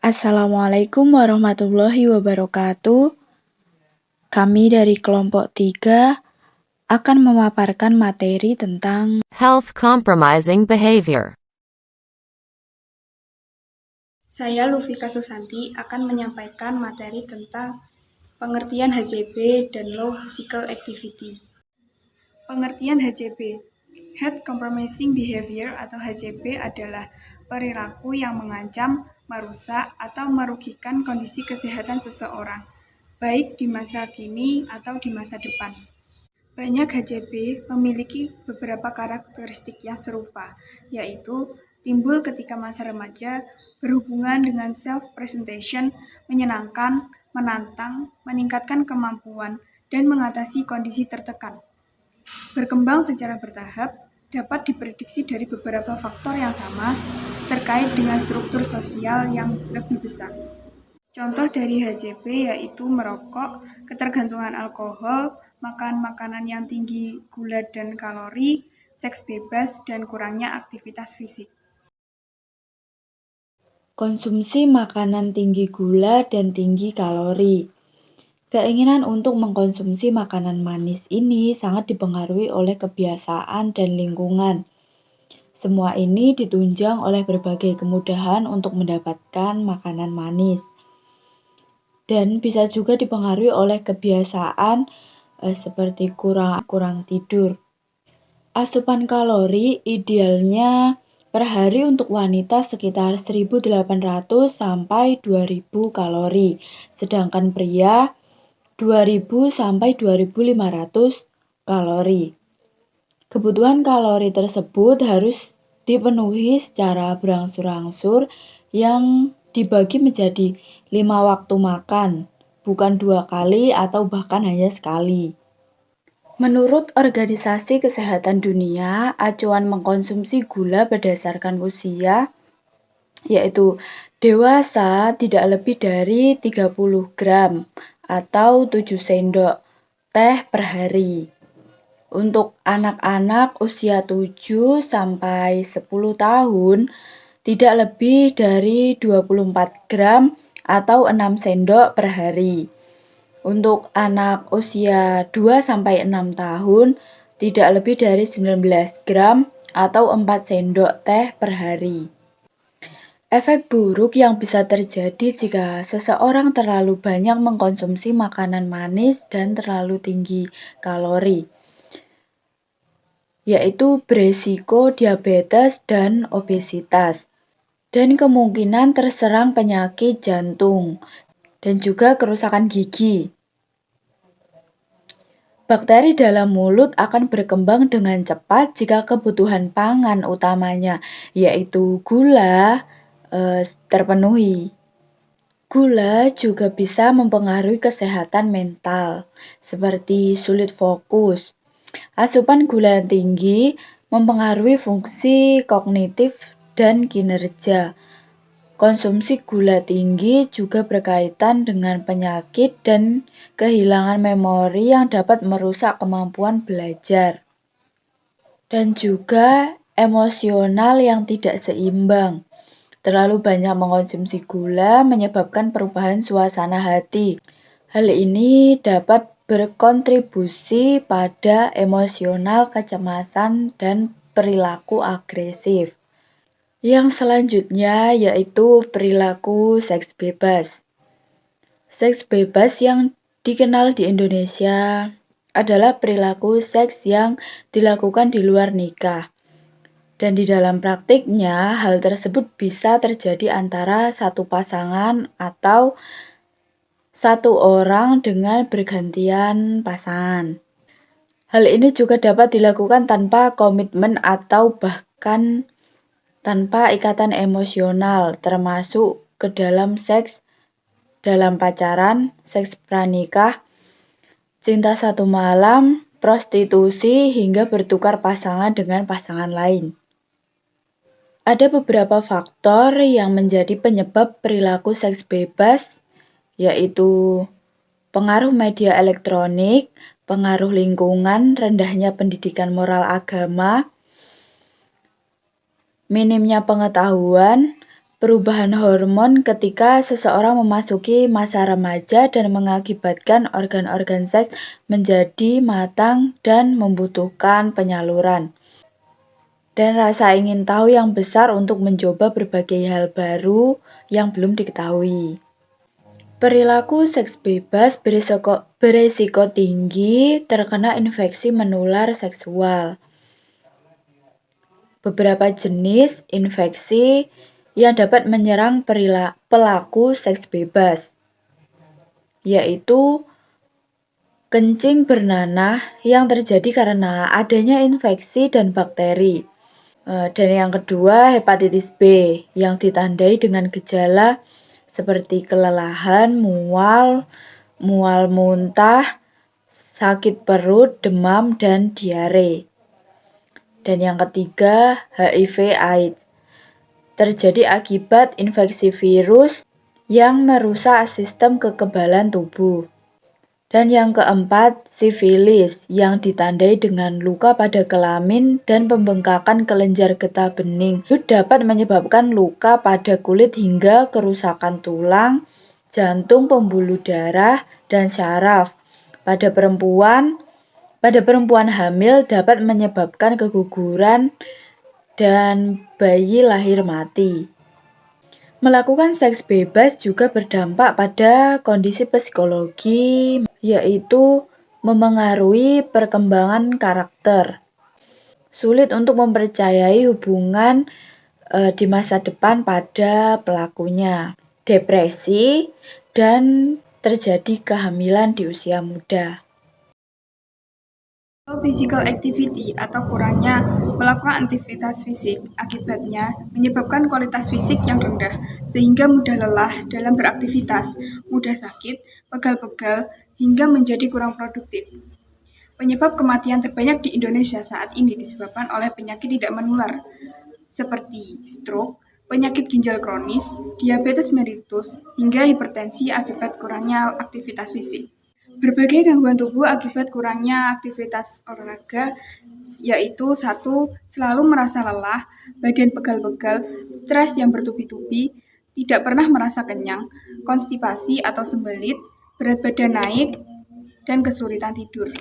Assalamualaikum warahmatullahi wabarakatuh. Kami dari kelompok 3 akan memaparkan materi tentang health compromising behavior. Saya Lufika Susanti akan menyampaikan materi tentang pengertian HCB dan Low Physical Activity. Pengertian HCB, Health Compromising Behavior atau HCB adalah perilaku yang mengancam, merusak, atau merugikan kondisi kesehatan seseorang, baik di masa kini atau di masa depan. Banyak HCB memiliki beberapa karakteristik yang serupa, yaitu timbul ketika masa remaja, berhubungan dengan self-presentation, menyenangkan, menantang, meningkatkan kemampuan, dan mengatasi kondisi tertekan. Berkembang secara bertahap dapat diprediksi dari beberapa faktor yang sama terkait dengan struktur sosial yang lebih besar. Contoh dari HCB yaitu merokok, ketergantungan alkohol, makan makanan yang tinggi gula dan kalori, seks bebas, dan kurangnya aktivitas fisik. konsumsi makanan tinggi gula dan tinggi kalori. Keinginan untuk mengkonsumsi makanan manis ini sangat dipengaruhi oleh kebiasaan dan lingkungan. Semua ini ditunjang oleh berbagai kemudahan untuk mendapatkan makanan manis. Dan bisa juga dipengaruhi oleh kebiasaan seperti kurang tidur. Asupan kalori idealnya per hari untuk wanita sekitar 1.800 sampai 2.000 kalori, sedangkan pria 2.000 sampai 2.500 kalori. Kebutuhan kalori tersebut harus dipenuhi secara berangsur-angsur yang dibagi menjadi 5 waktu makan, bukan 2 kali atau bahkan hanya sekali. Menurut Organisasi Kesehatan Dunia, acuan mengkonsumsi gula berdasarkan usia, yaitu dewasa tidak lebih dari 30 gram atau 7 sendok teh per hari. Untuk anak-anak usia 7 sampai 10 tahun, tidak lebih dari 24 gram atau 6 sendok per hari. Untuk anak usia 2-6 tahun, tidak lebih dari 19 gram atau 4 sendok teh per hari. Efek buruk yang bisa terjadi jika seseorang terlalu banyak mengkonsumsi makanan manis dan terlalu tinggi kalori, yaitu beresiko diabetes dan obesitas, dan kemungkinan terserang penyakit jantung, dan juga kerusakan gigi. Bakteri dalam mulut akan berkembang dengan cepat jika kebutuhan pangan utamanya, yaitu gula, terpenuhi. Gula juga bisa mempengaruhi kesehatan mental, seperti sulit fokus. Asupan gula tinggi mempengaruhi fungsi kognitif dan kinerja. Konsumsi gula tinggi juga berkaitan dengan penyakit dan kehilangan memori yang dapat merusak kemampuan belajar. Dan juga emosional yang tidak seimbang. Terlalu banyak mengkonsumsi gula menyebabkan perubahan suasana hati. Hal ini dapat berkontribusi pada emosional kecemasan dan perilaku agresif. Yang selanjutnya yaitu perilaku seks bebas. Seks bebas yang dikenal di Indonesia adalah perilaku seks yang dilakukan di luar nikah. Dan di dalam praktiknya, hal tersebut bisa terjadi antara satu pasangan atau satu orang dengan bergantian pasangan. Hal ini juga dapat dilakukan tanpa komitmen atau bahkan tanpa ikatan emosional, termasuk ke dalam seks dalam pacaran, seks pranikah, cinta satu malam, prostitusi, hingga bertukar pasangan dengan pasangan lain. Ada beberapa faktor yang menjadi penyebab perilaku seks bebas, yaitu pengaruh media elektronik, pengaruh lingkungan, rendahnya pendidikan moral agama, minimnya pengetahuan, perubahan hormon ketika seseorang memasuki masa remaja dan mengakibatkan organ-organ seks menjadi matang dan membutuhkan penyaluran. Dan rasa ingin tahu yang besar untuk mencoba berbagai hal baru yang belum diketahui. Perilaku seks bebas beresiko tinggi terkena infeksi menular seksual. Beberapa jenis infeksi yang dapat menyerang pelaku seks bebas, yaitu kencing bernanah yang terjadi karena adanya infeksi dan bakteri. Dan yang kedua, hepatitis B yang ditandai dengan gejala seperti kelelahan, mual muntah, sakit perut, demam, dan diare. Dan yang ketiga, HIV/AIDS terjadi akibat infeksi virus yang merusak sistem kekebalan tubuh. Dan yang keempat, sifilis yang ditandai dengan luka pada kelamin dan pembengkakan kelenjar getah bening. Itu dapat menyebabkan luka pada kulit hingga kerusakan tulang, jantung, pembuluh darah, dan syaraf. Pada perempuan hamil dapat menyebabkan keguguran dan bayi lahir mati. Melakukan seks bebas juga berdampak pada kondisi psikologi, yaitu memengaruhi perkembangan karakter. Sulit untuk mempercayai hubungan di masa depan pada pelakunya. Depresi dan terjadi kehamilan di usia muda. Physical activity atau kurangnya melakukan aktivitas fisik akibatnya menyebabkan kualitas fisik yang rendah sehingga mudah lelah dalam beraktivitas, mudah sakit, pegal-pegal, hingga menjadi kurang produktif. Penyebab kematian terbanyak di Indonesia saat ini disebabkan oleh penyakit tidak menular seperti stroke, penyakit ginjal kronis, diabetes mellitus, hingga hipertensi akibat kurangnya aktivitas fisik. Berbagai gangguan tubuh akibat kurangnya aktivitas olahraga, yaitu 1. Selalu merasa lelah, badan pegal-pegal, stres yang bertubi-tubi, tidak pernah merasa kenyang, konstipasi atau sembelit, berat badan naik, dan kesulitan tidur.